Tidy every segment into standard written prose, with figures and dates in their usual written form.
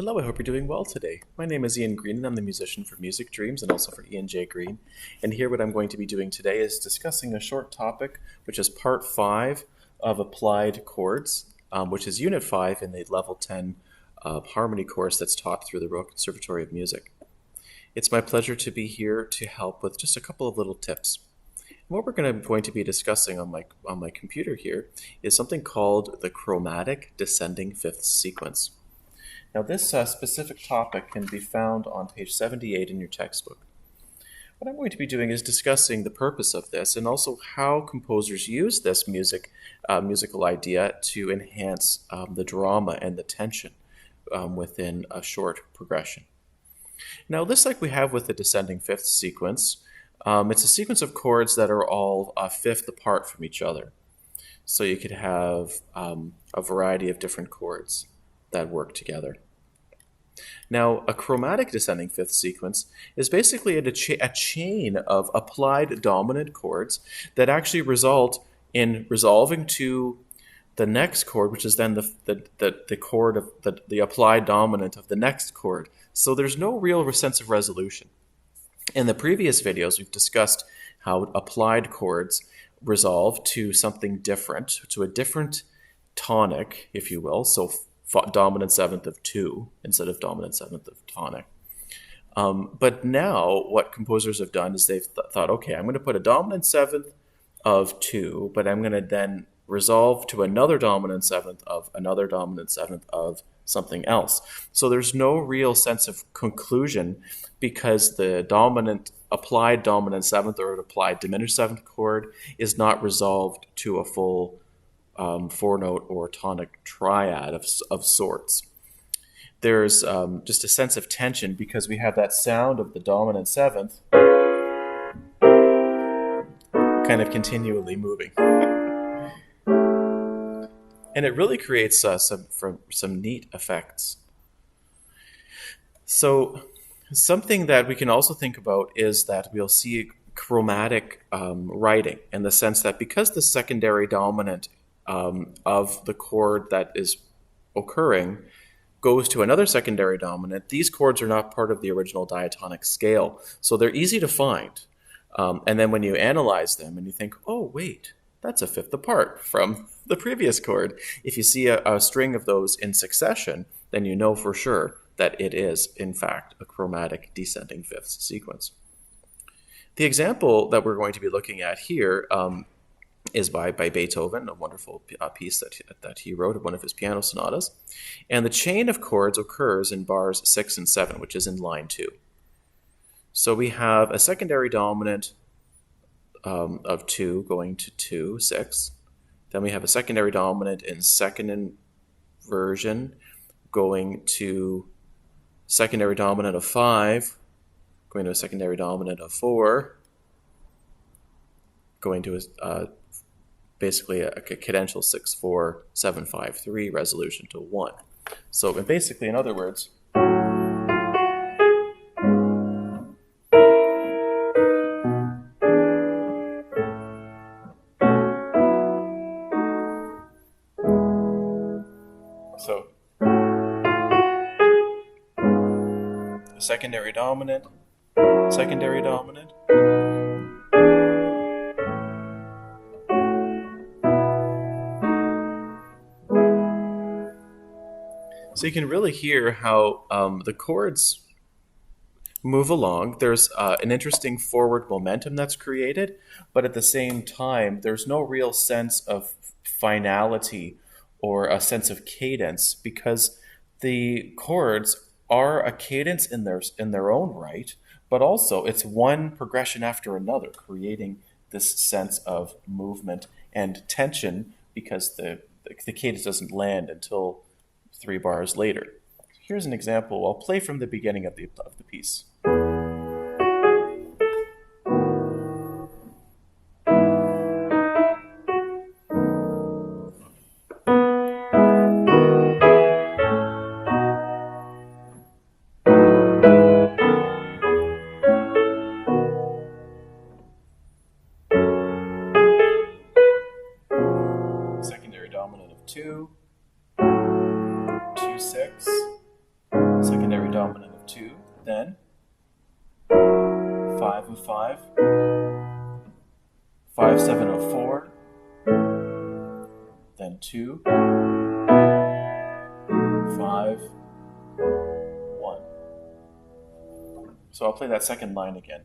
Hello, I hope you're doing well today. My name is Ian Green and I'm the musician for Music Dreams and also for Ian J. Green. And here what I'm going to be doing today is discussing a short topic, which is part 5 of Applied Chords, which is Unit 5 in the Level 10 harmony course that's taught through the Royal Conservatory of Music. It's my pleasure to be here to help with just a couple of little tips. And what we're going to be discussing on my computer here is something called the Chromatic Descending Fifths Sequence. Now this specific topic can be found on page 78 in your textbook. What I'm going to be doing is discussing the purpose of this and also how composers use this musical idea to enhance the drama and the tension within a short progression. Now this, like we have with the descending fifth sequence, it's a sequence of chords that are all a fifth apart from each other. So you could have a variety of different chords that work together. Now, a chromatic descending fifth sequence is basically a chain of applied dominant chords that actually result in resolving to the next chord, which is then the chord of the applied dominant of the next chord. So there's no real sense of resolution. In the previous videos, we've discussed how applied chords resolve to something different, to a different tonic, if you will. So dominant seventh of 2 instead of dominant seventh of tonic. But now what composers have done is they've thought, okay, I'm going to put a dominant seventh of 2, but I'm going to then resolve to another dominant seventh of another dominant seventh of something else. So there's no real sense of conclusion because the applied dominant seventh or applied diminished seventh chord is not resolved to a full 4-note or tonic triad of sorts. There's just a sense of tension because we have that sound of the dominant seventh kind of continually moving. And it really creates some neat effects. So something that we can also think about is that we'll see chromatic writing in the sense that because the secondary dominant of the chord that is occurring goes to another secondary dominant, these chords are not part of the original diatonic scale. So they're easy to find. And then when you analyze them and you think, oh, wait, that's a fifth apart from the previous chord. If you see a string of those in succession, then you know for sure that it is, in fact, a chromatic descending fifths sequence. The example that we're going to be looking at here is by Beethoven, a wonderful piece that he wrote, one of his piano sonatas. And the chain of chords occurs in bars 6 and 7, which is in line 2. So we have a secondary dominant of 2 going to 2, 6. Then we have a secondary dominant in second inversion going to secondary dominant of 5, going to a secondary dominant of 4, going to basically a cadential 6-4-7-5-3 resolution to 1. So basically, in other words, so secondary dominant, secondary dominant. So you can really hear how the chords move along. There's an interesting forward momentum that's created, but at the same time, there's no real sense of finality or a sense of cadence because the chords are a cadence in their own right, but also it's one progression after another, creating this sense of movement and tension because the cadence doesn't land until 3 bars later. Here's an example. I'll play from the beginning of the piece. Secondary dominant of 2, 2, 6, then 5 of 5, 5 7 of 4, then 2, 5, 1. So I'll play that second line again.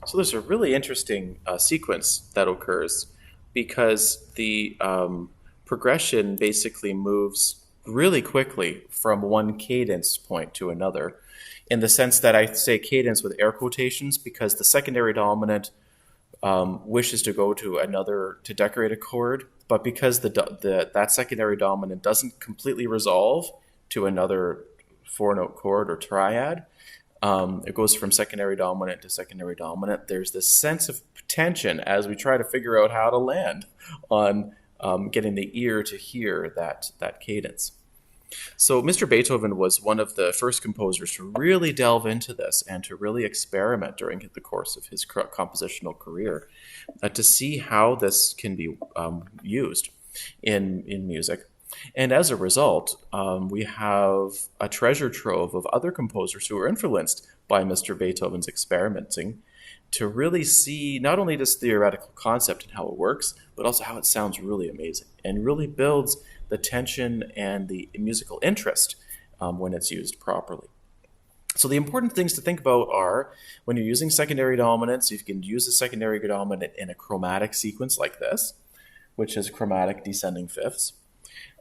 So there's a really interesting sequence that occurs because the progression basically moves really quickly from one cadence point to another, in the sense that I say cadence with air quotations because the secondary dominant wishes to go to to decorate a chord, but because that secondary dominant doesn't completely resolve to another four-note chord or triad, it goes from secondary dominant to secondary dominant. There's this sense of tension as we try to figure out how to land on getting the ear to hear that cadence. So Mr. Beethoven was one of the first composers to really delve into this and to really experiment during the course of his compositional career to see how this can be used in music. And as a result, we have a treasure trove of other composers who were influenced by Mr. Beethoven's experimenting to really see not only this theoretical concept and how it works, but also how it sounds really amazing and really builds the tension and the musical interest when it's used properly. So the important things to think about are when you're using secondary dominants, you can use a secondary dominant in a chromatic sequence like this, which is chromatic descending fifths.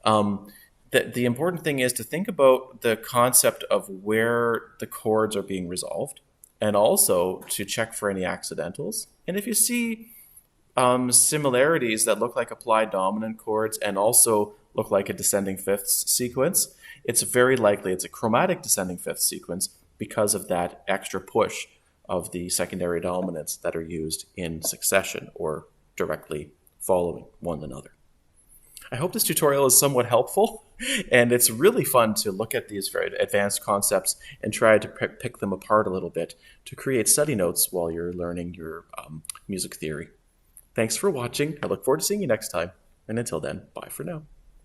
The important thing is to think about the concept of where the chords are being resolved and also to check for any accidentals. And if you see similarities that look like applied dominant chords and also look like a descending fifths sequence, it's very likely it's a chromatic descending fifths sequence because of that extra push of the secondary dominants that are used in succession or directly following one another. I hope this tutorial is somewhat helpful, and it's really fun to look at these very advanced concepts and try to pick them apart a little bit to create study notes while you're learning your music theory. Thanks for watching. I look forward to seeing you next time, and until then, bye for now.